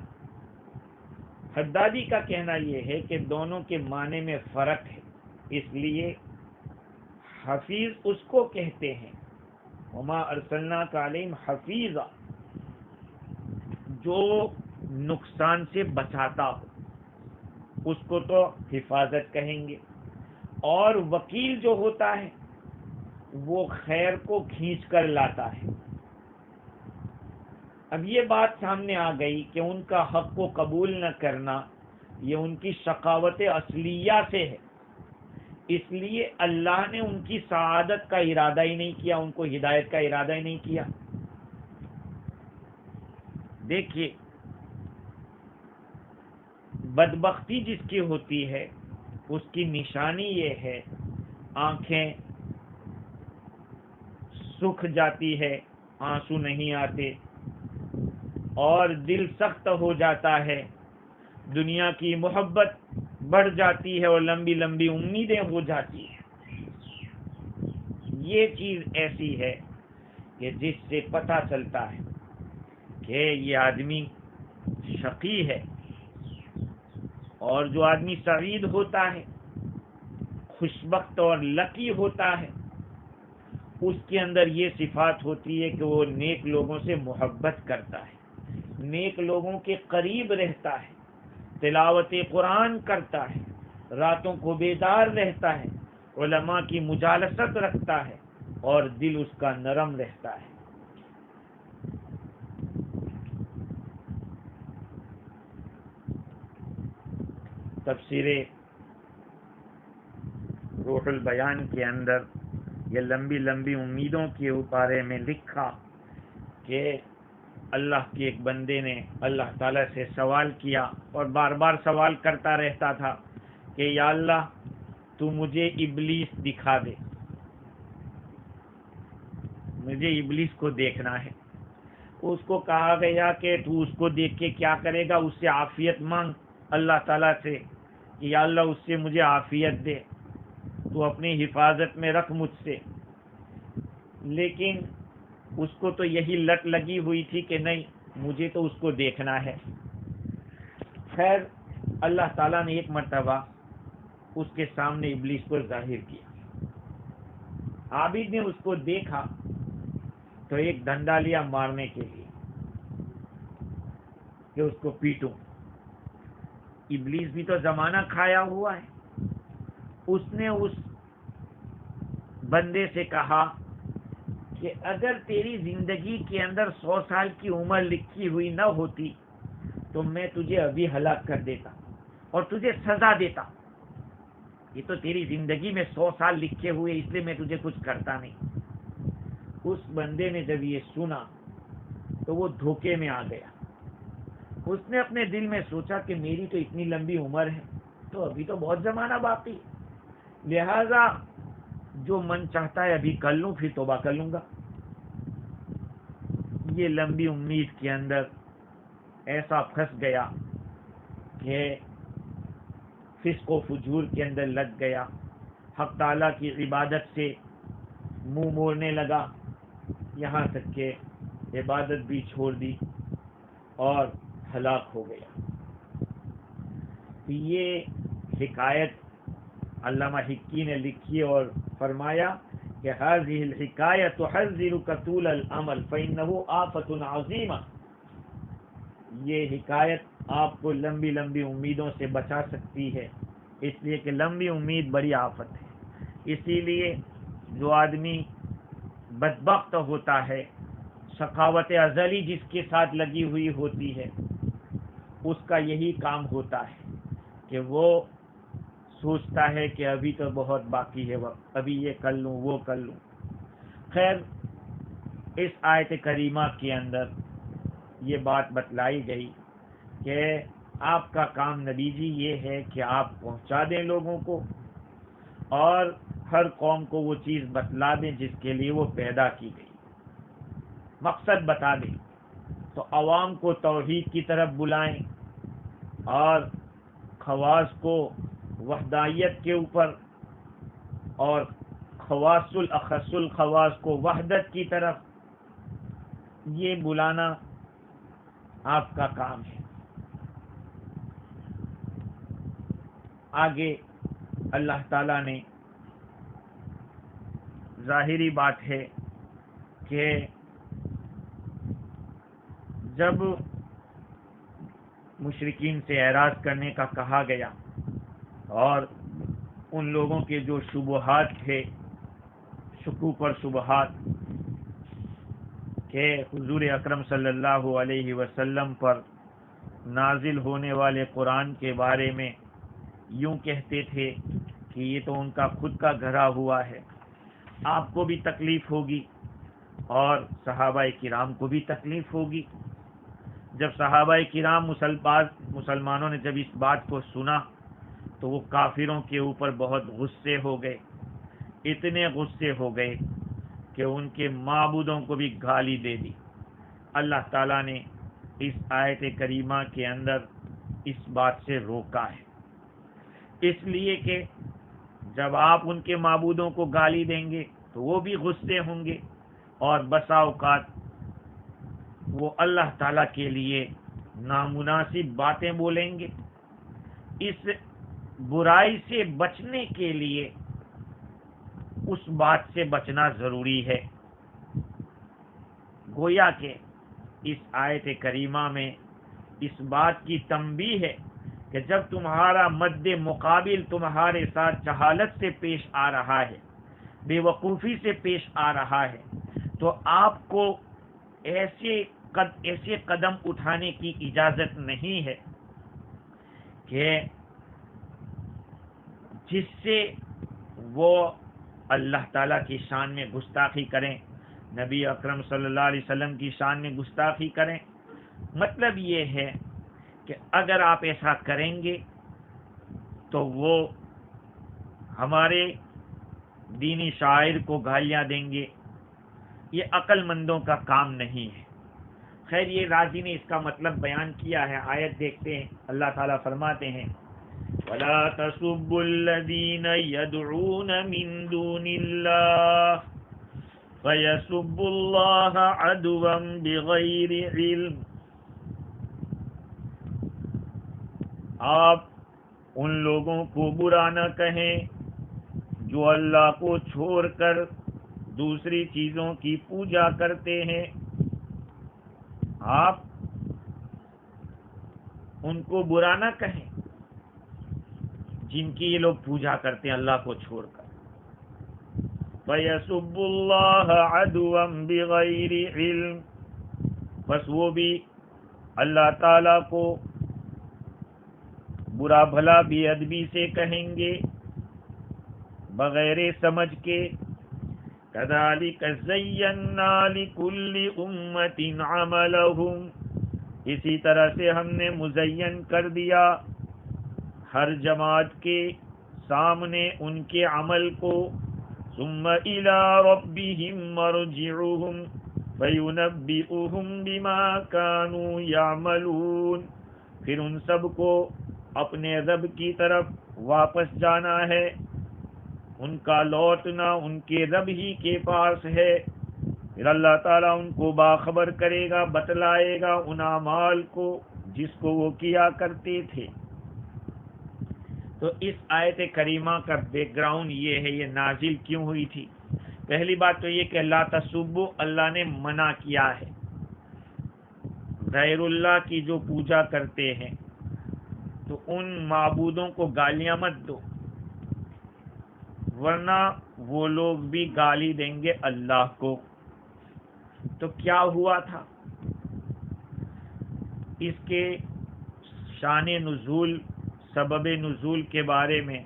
حدادی کا کہنا یہ ہے کہ دونوں کے معنی میں فرق ہے، اس لیے حفیظ اس کو کہتے ہیں وما ارسلناک علیہم حفیظا، جو نقصان سے بچاتا ہو اس کو تو حفاظت کہیں گے، اور وکیل جو ہوتا ہے وہ خیر کو کھینچ کر لاتا ہے۔ اب یہ بات سامنے آ گئی کہ ان کا حق کو قبول نہ کرنا یہ ان کی شقاوت اصلیہ سے ہے، اس لیے اللہ نے ان کی سعادت کا ارادہ ہی نہیں کیا، ان کو ہدایت کا ارادہ ہی نہیں کیا۔ دیکھیے بدبختی جس کی ہوتی ہے اس کی نشانی یہ ہے آنکھیں سکھ جاتی ہے، آنسو نہیں آتے، اور دل سخت ہو جاتا ہے، دنیا کی محبت بڑھ جاتی ہے اور لمبی لمبی امیدیں ہو جاتی ہیں۔ یہ چیز ایسی ہے کہ جس سے پتہ چلتا ہے کہ یہ آدمی شقی ہے، اور جو آدمی سعید ہوتا ہے، خوشبخت اور لکی ہوتا ہے، اس کے اندر یہ صفات ہوتی ہے کہ وہ نیک لوگوں سے محبت کرتا ہے، نیک لوگوں کے قریب رہتا ہے، تلاوت قرآن کرتا ہے، راتوں کو بیدار رہتا ہے، علماء کی مجالست رکھتا ہے، اور دل اس کا نرم رہتا ہے۔ تفسیر روح البیان کے اندر یہ لمبی لمبی امیدوں کے بارے میں لکھا کہ اللہ کے ایک بندے نے اللہ تعالیٰ سے سوال کیا اور بار بار سوال کرتا رہتا تھا کہ یا اللہ تو مجھے ابلیس دکھا دے، مجھے ابلیس کو دیکھنا ہے۔ اس کو کہا گیا کہ تو اس کو دیکھ کے کیا کرے گا، اس سے عافیت مانگ اللہ تعالیٰ سے کہ یا اللہ اس سے مجھے عافیت دے، تو اپنی حفاظت میں رکھ مجھ سے۔ لیکن اس کو تو یہی لت لگی ہوئی تھی کہ نہیں مجھے تو اس کو دیکھنا ہے۔ خیر اللہ تعالیٰ نے ایک مرتبہ اس کے سامنے ابلیس کو ظاہر کیا، عابد نے اس کو دیکھا تو ایک ڈنڈا لیا مارنے کے لیے کہ اس کو پیٹوں۔ ابلیس بھی تو زمانہ کھایا ہوا ہے، اس نے اس بندے سے کہا کہ اگر تیری زندگی کے اندر 100 سال کی عمر لکھی ہوئی نہ ہوتی تو میں تجھے ابھی ہلاک کر دیتا اور تجھے سزا دیتا، یہ تو تیری زندگی میں 100 سال لکھے ہوئے اس لیے میں تجھے کچھ کرتا نہیں۔ اس بندے نے جب یہ سنا تو وہ دھوکے میں آ گیا، اس نے اپنے دل میں سوچا کہ میری تو اتنی لمبی عمر ہے تو ابھی تو بہت زمانہ باقی، لہذا جو من چاہتا ہے ابھی کر لوں، پھر توبہ کر لوں گا۔ یہ لمبی امید کے اندر ایسا پھنس گیا کہ فسق و فجور کے اندر لگ گیا، حق تعالیٰ کی عبادت سے منہ موڑنے لگا، یہاں تک کہ عبادت بھی چھوڑ دی اور ہلاک ہو گیا۔ یہ حکایت علامہ حکی نے لکھی اور فرمایا کہ هذه الحکایت تحذرك طول العمل فإنه آفة عظیمہ، یہ حکایت آپ کو لمبی لمبی امیدوں سے بچا سکتی ہے، اس لیے کہ لمبی امید بڑی آفت ہے۔ اسی لیے جو آدمی بدبخت ہوتا ہے، شقاوت ازلی جس کے ساتھ لگی ہوئی ہوتی ہے، اس کا یہی کام ہوتا ہے کہ وہ سوچتا ہے کہ ابھی تو بہت باقی ہے وقت، ابھی یہ کر لوں وہ کر لوں۔ خیر اس آیت کریمہ کے اندر یہ بات بتلائی گئی کہ آپ کا کام نبی جی یہ ہے کہ آپ پہنچا دیں لوگوں کو اور ہر قوم کو وہ چیز بتلا دیں جس کے لیے وہ پیدا کی گئی، مقصد بتا دیں۔ تو عوام کو توحید کی طرف بلائیں اور خواص کو وحدانیت کے اوپر اور خواص الاخص الخواص کو وحدت کی طرف، یہ بلانا آپ کا کام ہے۔ آگے اللہ تعالیٰ نے ظاہری بات ہے کہ جب مشرکین سے اعراض کرنے کا کہا گیا اور ان لوگوں کے جو شبہات تھے، شکوک اور شبہات، کہ حضور اکرم صلی اللہ علیہ وسلم پر نازل ہونے والے قرآن کے بارے میں یوں کہتے تھے کہ یہ تو ان کا خود کا گھڑا ہوا ہے، آپ کو بھی تکلیف ہوگی اور صحابہ کرام کو بھی تکلیف ہوگی۔ جب صحابہ کرام مسلمانوں نے جب اس بات کو سنا تو وہ کافروں کے اوپر بہت غصے ہو گئے، اتنے غصے ہو گئے کہ ان کے معبودوں کو بھی گالی دے دی۔ اللہ تعالیٰ نے اس آیت کریمہ کے اندر اس بات سے روکا ہے، اس لیے کہ جب آپ ان کے معبودوں کو گالی دیں گے تو وہ بھی غصے ہوں گے اور بسا اوقات وہ اللہ تعالیٰ کے لیے نامناسب باتیں بولیں گے۔ اس برائی سے بچنے کے لیے اس بات سے بچنا ضروری ہے۔ گویا کہ اس آیت کریمہ میں اس بات کی تنبیہ ہے کہ جب تمہارا مد مقابل تمہارے ساتھ جہالت سے پیش آ رہا ہے، بے وقوفی سے پیش آ رہا ہے، تو آپ کو ایسے قدم اٹھانے کی اجازت نہیں ہے کہ جس سے وہ اللہ تعالیٰ کی شان میں گستاخی کریں، نبی اکرم صلی اللہ علیہ وسلم کی شان میں گستاخی کریں۔ مطلب یہ ہے کہ اگر آپ ایسا کریں گے تو وہ ہمارے دینی شاعر کو گالیاں دیں گے، یہ عقل مندوں کا کام نہیں ہے۔ خیر، یہ راضی نے اس کا مطلب بیان کیا ہے۔ آیت دیکھتے ہیں، اللہ تعالیٰ فرماتے ہیں وَلَا تَسُبُّوا الَّذِينَ يَدْعُونَ مِن دُونِ اللَّهِ فَيَسُبُّوا اللَّهَ عَدْوًا بِغَيْرِ عِلْمٍ۔ آپ ان لوگوں کو برا نہ کہیں جو اللہ کو چھوڑ کر دوسری چیزوں کی پوجا کرتے ہیں، آپ ان کو برا نہ کہیں جن کی یہ لوگ پوجا کرتے ہیں اللہ کو چھوڑ کر۔ فَيَسُبُّوا اللَّهَ عَدْوًا بِغَيْرِ عِلْمٍ، بس وہ بھی اللہ تعالیٰ کو برا بھلا بے ادبی سے کہیں گے، بغیر سمجھ کے۔ كَذَلِكَ زَيَّنَّا لِكُلِّ أُمَّةٍ عَمَلَهُمْ، اسی طرح سے ہم نے مزین کر دیا ہر جماعت کے سامنے ان کے عمل کو۔ ثُمَّ إِلَىٰ رَبِّهِمْ مَرْجِعُهُمْ فَيُنَبِّئُهُمْ بِمَا كَانُوا يَعْمَلُونَ، پھر ان سب کو اپنے رب کی طرف واپس جانا ہے، ان کا لوٹنا ان کے رب ہی کے پاس ہے، پھر اللہ تعالیٰ ان کو باخبر کرے گا، بتلائے گا ان اعمال کو جس کو وہ کیا کرتے تھے۔ تو اس آیت کریمہ کا بیک گراؤنڈ یہ ہے، یہ نازل کیوں ہوئی تھی۔ پہلی بات تو یہ کہ لا تسبوا، اللہ نے منع کیا ہے، غیر اللہ کی جو پوجا کرتے ہیں تو ان معبودوں کو گالیاں مت دو، ورنہ وہ لوگ بھی گالی دیں گے اللہ کو۔ تو کیا ہوا تھا، اس کے شان نزول، سبب نزول کے بارے میں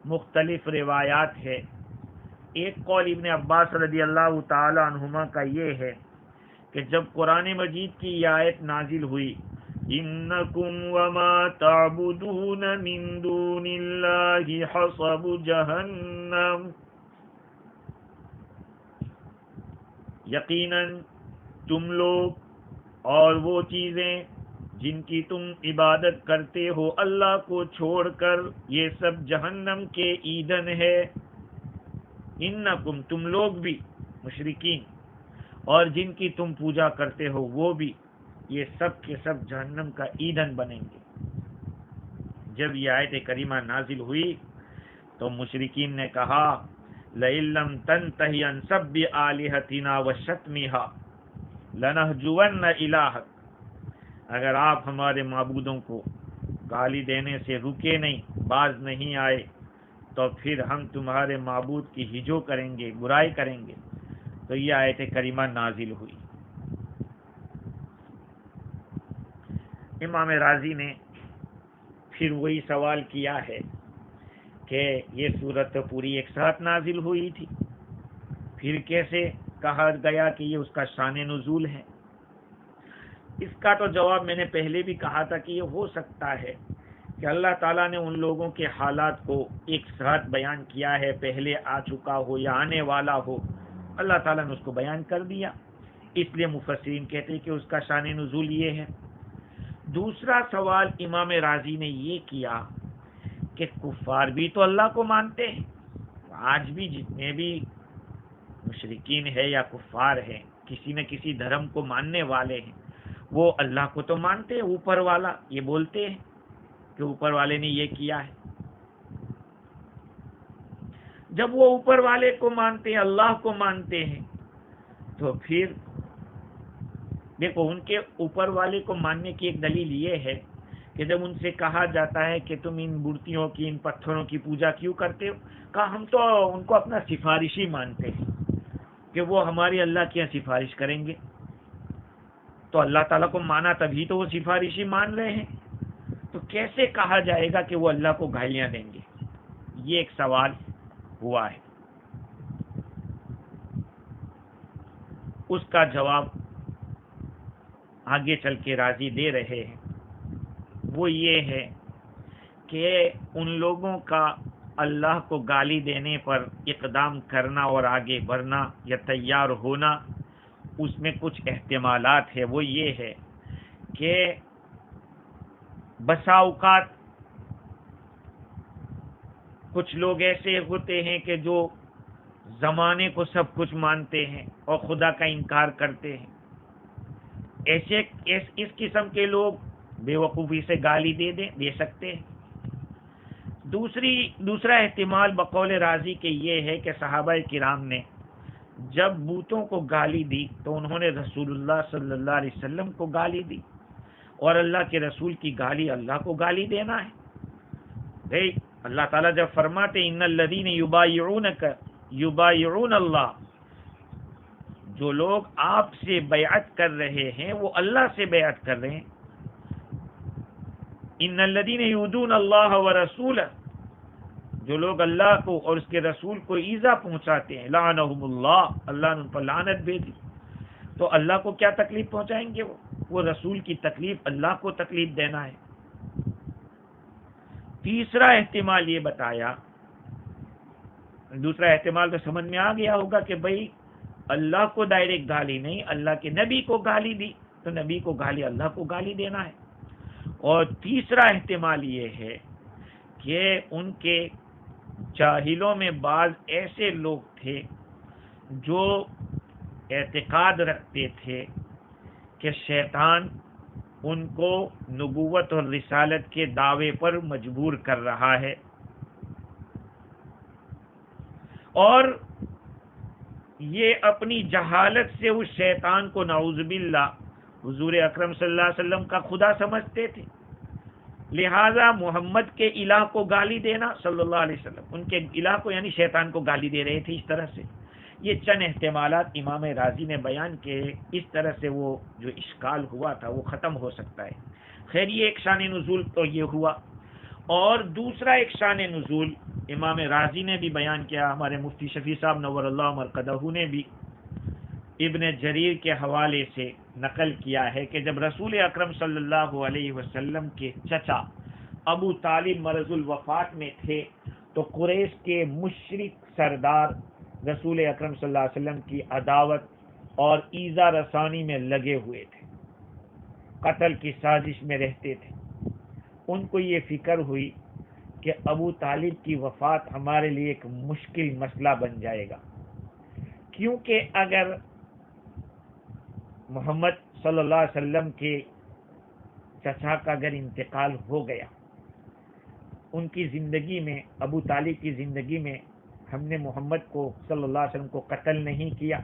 مختلف روایات ہے۔ ایک قول ابن عباس رضی اللہ تعالی عنہما کا یہ ہے کہ جب قرآن مجید کی یہ آیت نازل ہوئی، انکم وما تعبدون من دون اللہ حصب جہنم، یقیناً تم لوگ اور وہ چیزیں جن کی تم عبادت کرتے ہو اللہ کو چھوڑ کر، یہ سب جہنم کے ایندھن ہے۔ انکم، تم لوگ بھی، مشرکین، اور جن کی تم پوجا کرتے ہو وہ بھی، یہ سب کے سب جہنم کا ایندھن بنیں گے۔ جب یہ آیت کریمہ نازل ہوئی تو مشرکین نے کہا لئن لم تنتہی عن سب آلہتنا وشتمها لنہجون الہک، اگر آپ ہمارے معبودوں کو گالی دینے سے رکے نہیں، باز نہیں آئے، تو پھر ہم تمہارے معبود کی ہجو کریں گے، برائی کریں گے۔ تو یہ آیت کریمہ نازل ہوئی۔ امام رازی نے پھر وہی سوال کیا ہے کہ یہ سورت پوری ایک ساتھ نازل ہوئی تھی، پھر کیسے کہا گیا کہ یہ اس کا شان نزول ہے؟ اس کا تو جواب میں نے پہلے بھی کہا تھا کہ یہ ہو سکتا ہے کہ اللہ تعالیٰ نے ان لوگوں کے حالات کو ایک ساتھ بیان کیا ہے، پہلے آ چکا ہو یا آنے والا ہو، اللہ تعالیٰ نے اس کو بیان کر دیا، اس لیے مفسرین کہتے ہیں کہ اس کا شان نزول یہ ہے۔ دوسرا سوال امام رازی نے یہ کیا کہ کفار بھی تو اللہ کو مانتے ہیں، آج بھی جتنے بھی مشرکین ہیں یا کفار ہیں، کسی نہ کسی دھرم کو ماننے والے ہیں، وہ اللہ کو تو مانتے ہیں، اوپر والا، یہ بولتے ہیں کہ اوپر والے نے یہ کیا ہے۔ جب وہ اوپر والے کو مانتے ہیں، اللہ کو مانتے ہیں، تو پھر دیکھو ان کے اوپر والے کو ماننے کی ایک دلیل یہ ہے کہ جب ان سے کہا جاتا ہے کہ تم ان مورتیوں کی، ان پتھروں کی پوجا کیوں کرتے ہو، کہا ہم تو ان کو اپنا سفارشی مانتے ہیں کہ وہ ہماری اللہ کی یہاں سفارش کریں گے۔ تو اللہ تعالیٰ کو مانا تبھی تو وہ سفارشی مان رہے ہیں، تو کیسے کہا جائے گا کہ وہ اللہ کو گالیاں دیں گے؟ یہ ایک سوال ہوا ہے۔ اس کا جواب آگے چل کے راضی دے رہے ہیں، وہ یہ ہے کہ ان لوگوں کا اللہ کو گالی دینے پر اقدام کرنا اور آگے بڑھنا یا تیار ہونا، اس میں کچھ احتمالات ہے۔ وہ یہ ہے کہ بسا اوقات کچھ لوگ ایسے ہوتے ہیں کہ جو زمانے کو سب کچھ مانتے ہیں اور خدا کا انکار کرتے ہیں، اس قسم کے لوگ بے وقوفی سے گالی دے سکتے ہیں۔ دوسرا احتمال بقول راضی کے یہ ہے کہ صحابہ کرام نے جب بتوں کو گالی دی تو انہوں نے رسول اللہ صلی اللہ علیہ وسلم کو گالی دی، اور اللہ کے رسول کی گالی اللہ کو گالی دینا ہے۔ اللہ تعالیٰ جب فرماتے ان الذین یبایعونک یبایعون اللہ، جو لوگ آپ سے بیعت کر رہے ہیں وہ اللہ سے بیعت کر رہے ہیں۔ ان الذین یؤذون اللہ ورسولہ، جو لوگ اللہ کو اور اس کے رسول کو ایذا پہنچاتے ہیں، لعنہم اللہ، اللہ نے ان پر لعنت بھیجی، تو اللہ کو کیا تکلیف پہنچائیں گے؟ وہ رسول کی تکلیف اللہ کو تکلیف دینا ہے۔ تیسرا احتمال یہ بتایا، دوسرا احتمال تو سمجھ میں آ گیا ہوگا کہ بھئی اللہ کو ڈائریکٹ گالی نہیں، اللہ کے نبی کو گالی دی تو نبی کو گالی اللہ کو گالی دینا ہے۔ اور تیسرا احتمال یہ ہے کہ ان کے جاہلوں میں بعض ایسے لوگ تھے جو اعتقاد رکھتے تھے کہ شیطان ان کو نبوت اور رسالت کے دعوے پر مجبور کر رہا ہے، اور یہ اپنی جہالت سے اس شیطان کو نعوذ باللہ حضور اکرم صلی اللہ علیہ وسلم کا خدا سمجھتے تھے، لہذا محمد کے الہ کو گالی دینا، صلی اللہ علیہ وسلم ان کے الہ کو یعنی شیطان کو گالی دے رہے تھے۔ اس طرح سے یہ چند احتمالات امام رازی نے بیان کیے، اس طرح سے وہ جو اشکال ہوا تھا وہ ختم ہو سکتا ہے۔ خیر، یہ ایک شان نزول تو یہ ہوا، اور دوسرا ایک شان نزول امام رازی نے بھی بیان کیا، ہمارے مفتی شفیع صاحب نور اللہ مرقدہ نے بھی ابن جریر کے حوالے سے نقل کیا ہے کہ جب رسول اکرم صلی اللہ علیہ وسلم کے چچا ابو طالب مرض الوفات میں تھے تو قریش کے مشرک سردار رسول اکرم صلی اللہ علیہ وسلم کی عداوت اور ایذا رسانی میں لگے ہوئے تھے، قتل کی سازش میں رہتے تھے۔ ان کو یہ فکر ہوئی کہ ابو طالب کی وفات ہمارے لیے ایک مشکل مسئلہ بن جائے گا، کیونکہ اگر محمد صلی اللہ علیہ وسلم کے چچا کا اگر انتقال ہو گیا ان کی زندگی میں، ابو طالب کی زندگی میں ہم نے محمد کو صلی اللہ علیہ وسلم کو قتل نہیں کیا،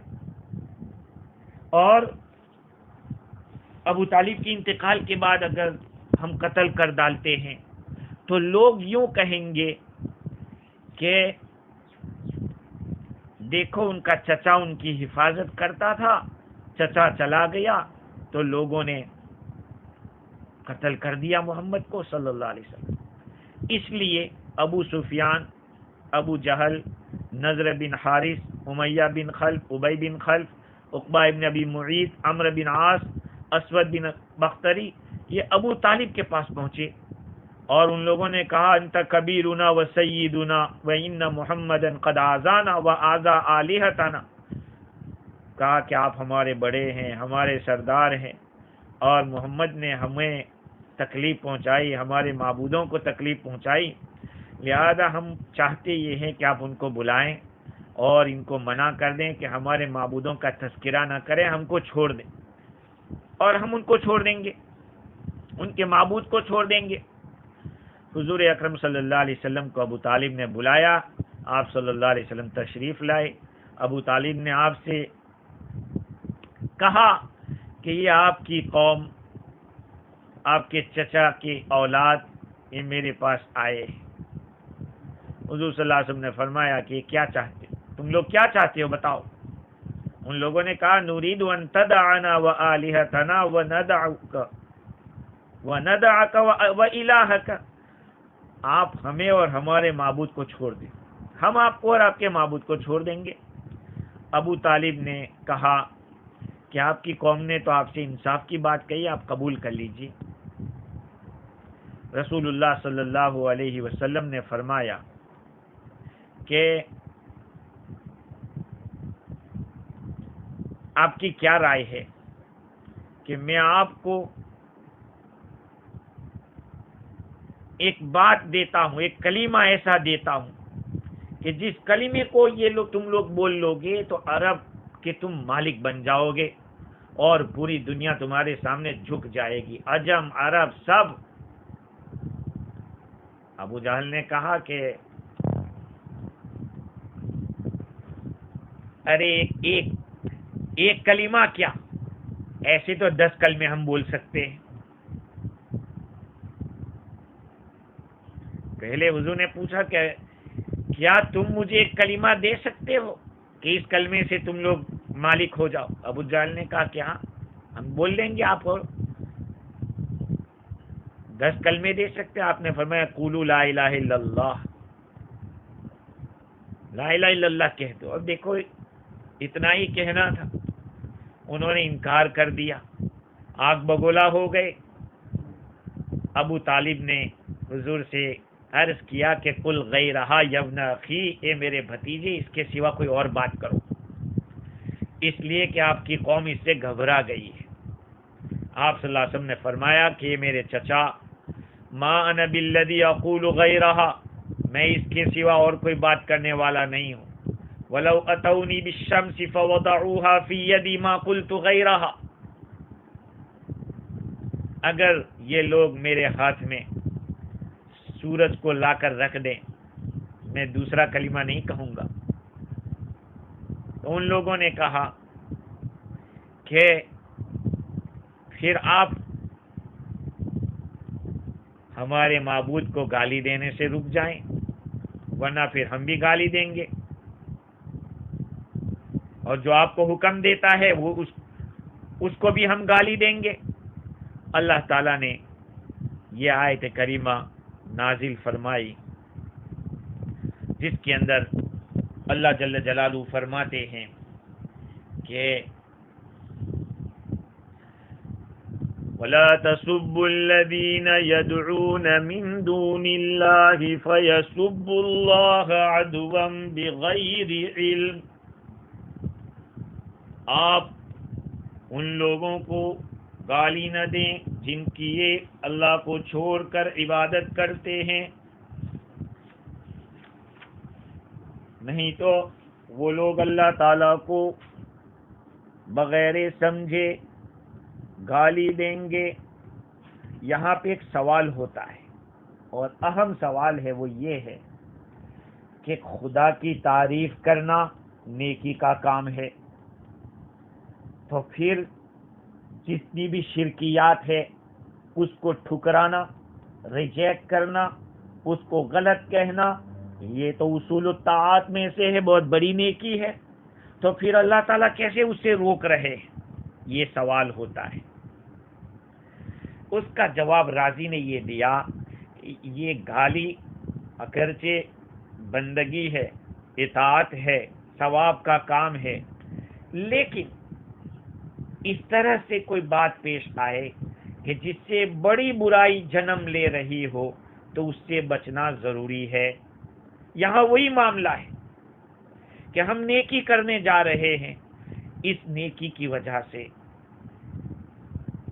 اور ابو طالب کی انتقال کے بعد اگر ہم قتل کر ڈالتے ہیں تو لوگ یوں کہیں گے کہ دیکھو ان کا چچا ان کی حفاظت کرتا تھا، چچا چلا گیا تو لوگوں نے قتل کر دیا محمد کو صلی اللہ علیہ وسلم۔ اس لیے ابو سفیان، ابو جہل، نضر بن حارث، امیہ بن خلف، ابی بن خلف، عقبہ بن ابی معیط، عمرو بن عاص، اسود بن بختری، یہ ابو طالب کے پاس پہنچے اور ان لوگوں نے کہا انت کبیرنا و سیدنا و ان محمدا قد آذانا و آذا آلہتنا، کہا کہ آپ ہمارے بڑے ہیں، ہمارے سردار ہیں، اور محمد نے ہمیں تکلیف پہنچائی، ہمارے معبودوں کو تکلیف پہنچائی، لہذا ہم چاہتے یہ ہیں کہ آپ ان کو بلائیں اور ان کو منع کر دیں کہ ہمارے معبودوں کا تذکرہ نہ کریں، ہم کو چھوڑ دیں، اور ہم ان کو چھوڑ دیں گے، ان کے معبود کو چھوڑ دیں گے۔ حضور اکرم صلی اللہ علیہ وسلم کو ابو طالب نے بلایا، آپ صلی اللہ علیہ وسلم تشریف لائے، ابو طالب نے آپ سے کہا کہ یہ آپ کی قوم، آپ کے چچا کی اولاد یہ میرے پاس آئے۔ حضور صلی اللہ علیہ وسلم نے فرمایا کہ کیا چاہتے، تم لوگ کیا چاہتے ہو بتاؤ؟ ان لوگوں نے کہا نرید ان تدعنا و آلہتنا و ندعک و الہک، آپ ہمیں اور ہمارے معبود کو چھوڑ دیں، ہم آپ کو اور آپ کے معبود کو چھوڑ دیں گے۔ ابو طالب نے کہا کہ آپ کی قوم نے تو آپ سے انصاف کی بات کہی، آپ قبول کر لیجیے۔ رسول اللہ صلی اللہ علیہ وسلم نے فرمایا کہ آپ کی کیا رائے ہے کہ میں آپ کو ایک بات دیتا ہوں، ایک کلمہ ایسا دیتا ہوں کہ جس کلمے کو یہ لوگ تم لوگ بول لو گے تو عرب کے تم مالک بن جاؤ گے اور پوری دنیا تمہارے سامنے جھک جائے گی، عجم عرب سب۔ ابو جہل نے کہا کہ ارے ایک کلمہ کیا، ایسے تو 10 کلمے ہم بول سکتے ہیں۔ پہلے حضور نے پوچھا کہ کیا تم مجھے ایک کلمہ دے سکتے ہو کہ اس کلمے سے تم لوگ مالک ہو جاؤ؟ ابو جہل نے کہا کہ ہاں ہم بول دیں گے، آپ اور 10 کلمے دے سکتے۔ آپ نے فرمایا قولوا لا الہ الا اللہ، لا الہ الا اللہ کہہ دو۔ اب دیکھو اتنا ہی کہنا تھا، انہوں نے انکار کر دیا، آگ بگولا ہو گئے۔ ابو طالب نے حضور سے عرض کیا کہ قل غیرہا یا ابن اخی، اے میرے بھتیجے اس کے سوا کوئی اور بات کرو، اس لیے کہ آپ کی قوم اس سے گھبرا گئی ہے۔ آپ صلی اللہ علیہ وسلم نے فرمایا کہ میرے چچا ما انا بالذی اقول غیرہا، میں اس کے سوا اور کوئی بات کرنے والا نہیں ہوں۔ ولو اتونی بالشمس فوضعوها فی یدی ما قلت غیرہا، اگر یہ لوگ میرے ہاتھ میں سورج کو لا کر رکھ دیں میں دوسرا کلمہ نہیں کہوں گا۔ تو ان لوگوں نے کہا کہ پھر آپ ہمارے معبود کو گالی دینے سے رک جائیں، ورنہ پھر ہم بھی گالی دیں گے، اور جو آپ کو حکم دیتا ہے وہ اس کو بھی ہم گالی دیں گے۔ اللہ تعالیٰ نے یہ آیت کریمہ نازل فرمائی جس کے اندر اللہ جل جلالہ فرماتے ہیں کہ وَلَا تَسُبُّوا الَّذِينَ يَدْعُونَ مِن دُونِ اللَّهِ فَيَسُبُّوا اللَّهَ عَدْوًا بِغَيْرِ عِلْمٍ، آپ ان لوگوں کو گالی نہ دیں جن کی یہ اللہ کو چھوڑ کر عبادت کرتے ہیں، نہیں تو وہ لوگ اللہ تعالیٰ کو بغیر سمجھے گالی دیں گے۔ یہاں پہ ایک سوال ہوتا ہے اور اہم سوال ہے وہ یہ ہے کہ خدا کی تعریف کرنا نیکی کا کام ہے، تو پھر جتنی بھی شرکیات ہے اس کو ٹھکرانا، ریجیکٹ کرنا، اس کو غلط کہنا، یہ تو اصول الطاعات میں سے ہے، بہت بڑی نیکی ہے، تو پھر اللہ تعالیٰ کیسے اسے روک رہے؟ یہ سوال ہوتا ہے۔ اس کا جواب رازی نے یہ دیا، یہ گالی اگرچہ بندگی ہے، اطاعت ہے، ثواب کا کام ہے، لیکن اس طرح سے کوئی بات پیش آئے کہ جس سے بڑی برائی جنم لے رہی ہو تو اس سے بچنا ضروری ہے۔ یہاں وہی معاملہ ہے کہ ہم نیکی کرنے جا رہے ہیں، اس نیکی کی وجہ سے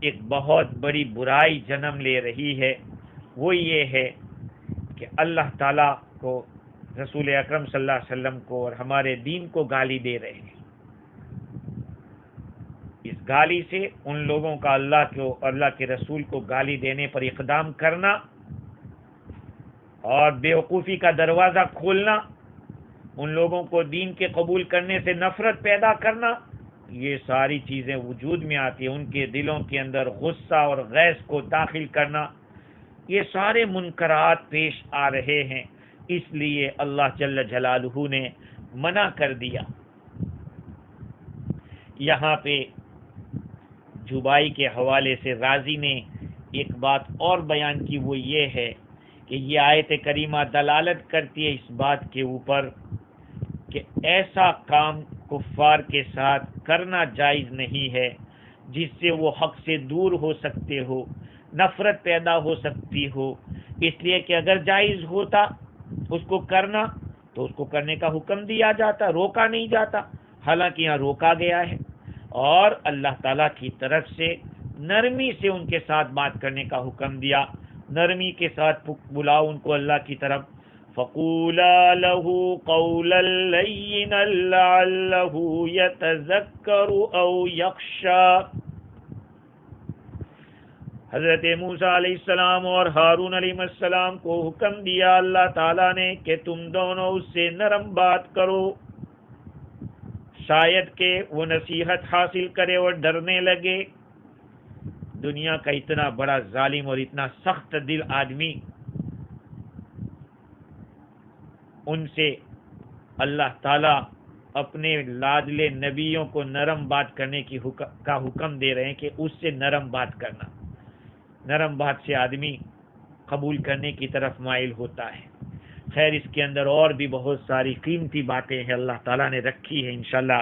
ایک بہت بڑی برائی جنم لے رہی ہے، وہ یہ ہے کہ اللہ تعالیٰ کو، رسول اکرم صلی اللہ علیہ وسلم کو اور ہمارے دین کو گالی دے رہے ہیں۔ اس گالی سے ان لوگوں کا اللہ کے رسول کو گالی دینے پر اقدام کرنا اور بیوقوفی کا دروازہ کھولنا، ان لوگوں کو دین کے قبول کرنے سے نفرت پیدا کرنا، یہ ساری چیزیں وجود میں آتی ہیں۔ ان کے دلوں کے اندر غصہ اور غیظ کو داخل کرنا، یہ سارے منکرات پیش آ رہے ہیں، اس لیے اللہ جل جلالہ نے منع کر دیا۔ یہاں پہ جبائی کے حوالے سے رازی نے ایک بات اور بیان کی، وہ یہ ہے کہ یہ آیت کریمہ دلالت کرتی ہے اس بات کے اوپر کہ ایسا کام کفار کے ساتھ کرنا جائز نہیں ہے جس سے وہ حق سے دور ہو سکتے ہو، نفرت پیدا ہو سکتی ہو، اس لیے کہ اگر جائز ہوتا اس کو کرنا تو اس کو کرنے کا حکم دیا جاتا، روکا نہیں جاتا، حالانکہ یہاں روکا گیا ہے، اور اللہ تعالیٰ کی طرف سے نرمی سے ان کے ساتھ بات کرنے کا حکم دیا، نرمی کے ساتھ بلاؤ ان کو اللہ کی طرف، فَقُولَا لَهُ قَوْلًا لَيِّنًا لَعَلَّهُ يَتَذَكَّرُ أَوْ يَخْشَىٰ۔ حضرت موسیٰ علیہ السلام اور ہارون علیہ السلام کو حکم دیا اللہ تعالیٰ نے کہ تم دونوں اس سے نرم بات کرو، شاید کہ وہ نصیحت حاصل کرے اور ڈرنے لگے۔ دنیا کا اتنا بڑا ظالم اور اتنا سخت دل آدمی، ان سے اللہ تعالیٰ اپنے لاڈلے نبیوں کو نرم بات کرنے کا حکم دے رہے ہیں کہ اس سے نرم بات کرنا، نرم بات سے آدمی قبول کرنے کی طرف مائل ہوتا ہے۔ خیر، اس کے اندر اور بھی بہت ساری قیمتی باتیں ہیں اللہ تعالیٰ نے رکھی ہے، انشاءاللہ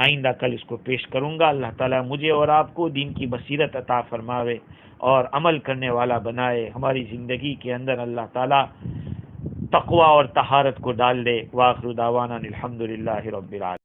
آئندہ کل اس کو پیش کروں گا۔ اللہ تعالیٰ مجھے اور آپ کو دین کی بصیرت عطا فرماوے اور عمل کرنے والا بنائے، ہماری زندگی کے اندر اللہ تعالیٰ تقوی اور طہارت کو ڈال دے۔ وآخر دعوانا الحمدللہ رب العالمین۔